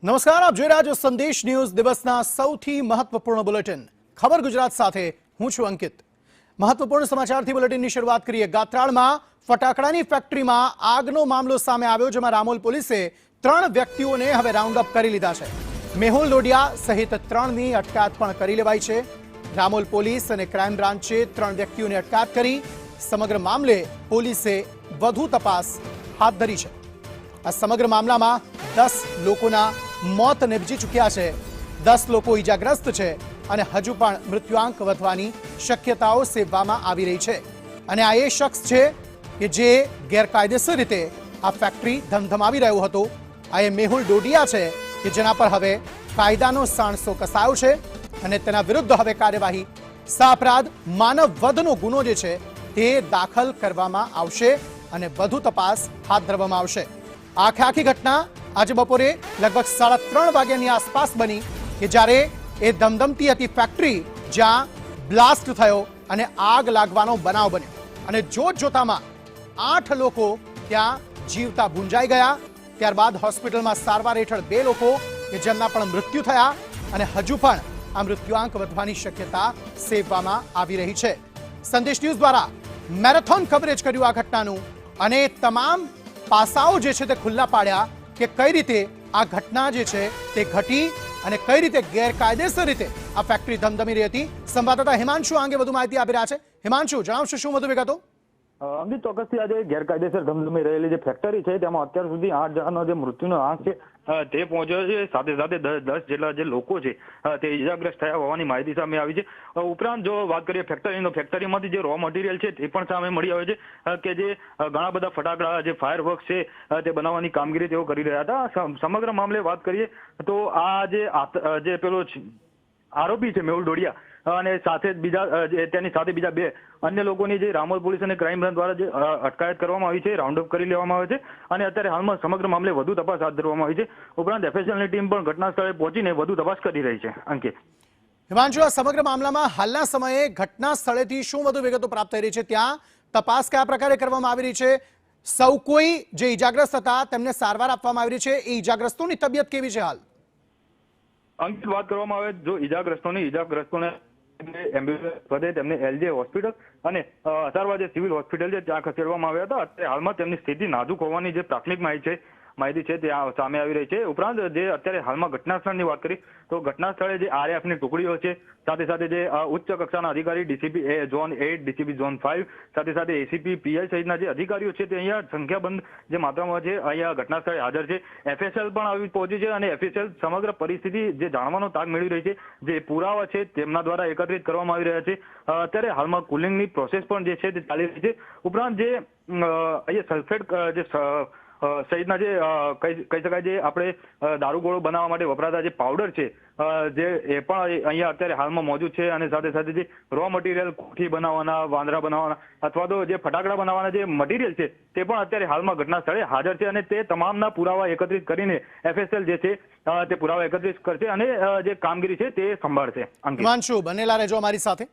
નમસ્કાર, આપ જોઈ રહ્યા છો સંદેશ ન્યૂઝ દિવસના સૌથી મહત્વપૂર્ણ બુલેટિન ખબર ગુજરાત સાથે હું છું અંકિત। મહત્વપૂર્ણ સમાચારથી બુલેટિનની શરૂઆત કરીએ। ગાત્રાળમાં ફટાકડાની ફેક્ટરીમાં આગનો મામલો સામે આવ્યો, જેમાં રામોલ પોલીસે 3 વ્યક્તિઓને હવે રાઉન્ડ અપ કરી લીધા છે। મેહુલ ડોડિયા સહિત 3ની અટકાયત પણ કરી લેવાઈ છે। રામોલ પોલીસ અને ક્રાઇમ બ્રાન્ચે 3 વ્યક્તિઓને અટકાયત કરી સમગ્ર મામલે પોલીસે વધુ તપાસ હાથ ધરી છે। આ સમગ્ર મામલામાં 10 લોકોના મોત નિપજી ચૂક્યા છે, 10 લોકો ઈજાગ્રસ્ત છે અને હજુ પણ મૃત્યુઆંક વધવાની શક્યતાઓ સેવવામાં આવી રહી છે। અને આ એ શખ્સ છે કે જે ગેરકાયદેસર રીતે આ ફેક્ટરી ધમધમાવી રહ્યો હતો। આ એ મેહુલ ડોડિયા છે કે જેના પર હવે કાયદાનો સાણસો કસાયો છે અને તેના વિરુદ્ધ હવે કાર્યવાહી સાપરાધ માનવ વધનો ગુનો જે છે તે દાખલ કરવામાં આવશે અને વધુ તપાસ હાથ ધરવામાં આવશે। આખી ઘટના આજે બપોરે લગભગ 3:30 વાગ્યાની આસપાસ બની કે જ્યારે એ ધમધમતી હતી ફેક્ટરી જ્યાં બ્લાસ્ટ થયો અને આગ લાગવાનો બનાવ બન્યો અને જોતજોતામાં 8 લોકો ત્યાં જીવતા ભૂંજાઈ ગયા। ત્યારબાદ હોસ્પિટલમાં સારવાર હેઠળ 2 લોકો કે જેમના પણ મૃત્યુ થયા અને હજુ પણ આ મૃત્યુઆંક વધવાની શક્યતા સેવવામાં આવી રહી છે। સંદેશ ન્યૂઝ દ્વારા મેરેથોન કવરેજ કર્યું આ ઘટનાનું અને તમામ પાસાઓ જે છે તે ખુલ્લા પાડ્યા કે કઈ રીતે આ ઘટના જે છે તે ઘટી અને કઈ રીતે ગેરકાયદેસર રીતે આ ફેક્ટરી ધમધમી રહી હતી। સંવાદદાતા હિમાંશુ અંગે વધુ માહિતી આપી રહ્યા છે। હિમાંશુ, જણાવશો શું વધુ વિગતો? અંકિત, ચોક્કસથી આજે ગેરકાયદેસર ધમધમી રહેલી જે ફેક્ટરી છે તેમાં અત્યાર સુધી 8 જણાનો જે મૃત્યુનો આંક છે તે પહોંચ્યો છે। સાથે સાથે 10 જેટલા જે લોકો છે તે ઇજાગ્રસ્ત થયા હોવાની માહિતી સામે આવી છે। ઉપરાંત જો વાત કરીએ ફેક્ટરીમાંથી જે રો મટીરિયલ છે તે પણ સામે મળી આવે છે કે જે ઘણા બધા ફટાકડા જે ફાયરવર્ક છે તે બનાવવાની કામગીરી તેઓ કરી રહ્યા હતા। સમગ્ર મામલે વાત કરીએ તો આ જે પેલો આરોપી છે મેહુલ ડોડિયા અને સાથે તેની સાથે બીજા 2 અન્ય લોકોની જે રામોલ પોલીસ અને ક્રાઇમ બ્રાન્ચ દ્વારા જે અટકાયત કરવામાં આવી છે, રાઉન્ડ અપ કરી લેવામાં આવે છે અને અત્યારે હાલમાં સમગ્ર મામલે વધુ તપાસ હાથ ધરવામાં આવી છે। ઉપરાંત એફએસએલની ટીમ પણ ઘટના સ્થળે પહોંચીને વધુ તપાસ કરી રહી છે। અંકિત, હિમાંશુ, આ સમગ્ર મામલામાં હાલના સમયે ઘટના સ્થળેથી શું વધુ વિગતો પ્રાપ્ત થઈ રહી છે? ત્યાં તપાસ કયા પ્રકારે કરવામાં આવી રહી છે? સૌ કોઈ જે ઈજાગ્રસ્ત હતા તેમને સારવાર આપવામાં આવી રહી છે, એ ઈજાગ્રસ્તોની તબિયત કેવી છે હાલ? અંકિત, વાત કરવામાં આવે જો ઈજાગ્રસ્તોને એમ્બ્યુલન્સ વધે તેમને એલજે હોસ્પિટલ અને અસારવા જે સિવિલ હોસ્પિટલ છે ત્યાં ખસેડવામાં આવ્યા હતા। અત્યારે હાલમાં તેમની સ્થિતિ નાજુક હોવાની જે પ્રાથમિક માહિતી છે તે સામે આવી રહી છે। ઉપરાંત જે અત્યારે હાલમાં ઘટના સ્થળની વાત કરી તો ઘટના સ્થળે જે આરએફની ટુકડીઓ છે, સાથે સાથે જે ઉચ્ચ કક્ષાના અધિકારી ડીસીપી ઝોન 8, ડીસીપી ઝોન 5, સાથે સાથે એસીપી પીઆઈ સહિતના જે અધિકારીઓ છે તે અહીંયા સંખ્યાબંધ જે માત્રામાં છે અહીંયા ઘટના સ્થળે હાજર છે। એફએસએલ પણ આવી પહોંચી છે અને એફએસએલ સમગ્ર પરિસ્થિતિ જે જાણવાનો તાગ મેળવી રહી છે, જે પુરાવા છે તેમના દ્વારા એકત્રિત કરવામાં આવી રહ્યા છે। અત્યારે હાલમાં કુલિંગની પ્રોસેસ પણ જે છે તે ચાલી રહી છે। ઉપરાંત જે અહીંયા સલ્ફેટ જે સહિતના જે કહી શકાય જે આપણે દારૂગોળો બનાવવા માટે વપરાતા જે પાવડર છે જે એ પણ અહીંયા અત્યારે હાલમાં મોજૂદ છે અને સાથે સાથે જે રો મટીરિયલ કોઠી બનાવવાના, વાંદરા બનાવવાના અથવા તો જે ફટાકડા બનાવવાના જે મટીરિયલ છે તે પણ અત્યારે હાલમાં ઘટના સ્થળે હાજર છે અને તે તમામના પુરાવા એકત્રિત કરીને એફએસએલ જે છે તે પુરાવા એકત્રિત કરશે અને જે કામગીરી છે તે સંભાળશે। હિમાંશુ, બનેલા રહેજો અમારી સાથે।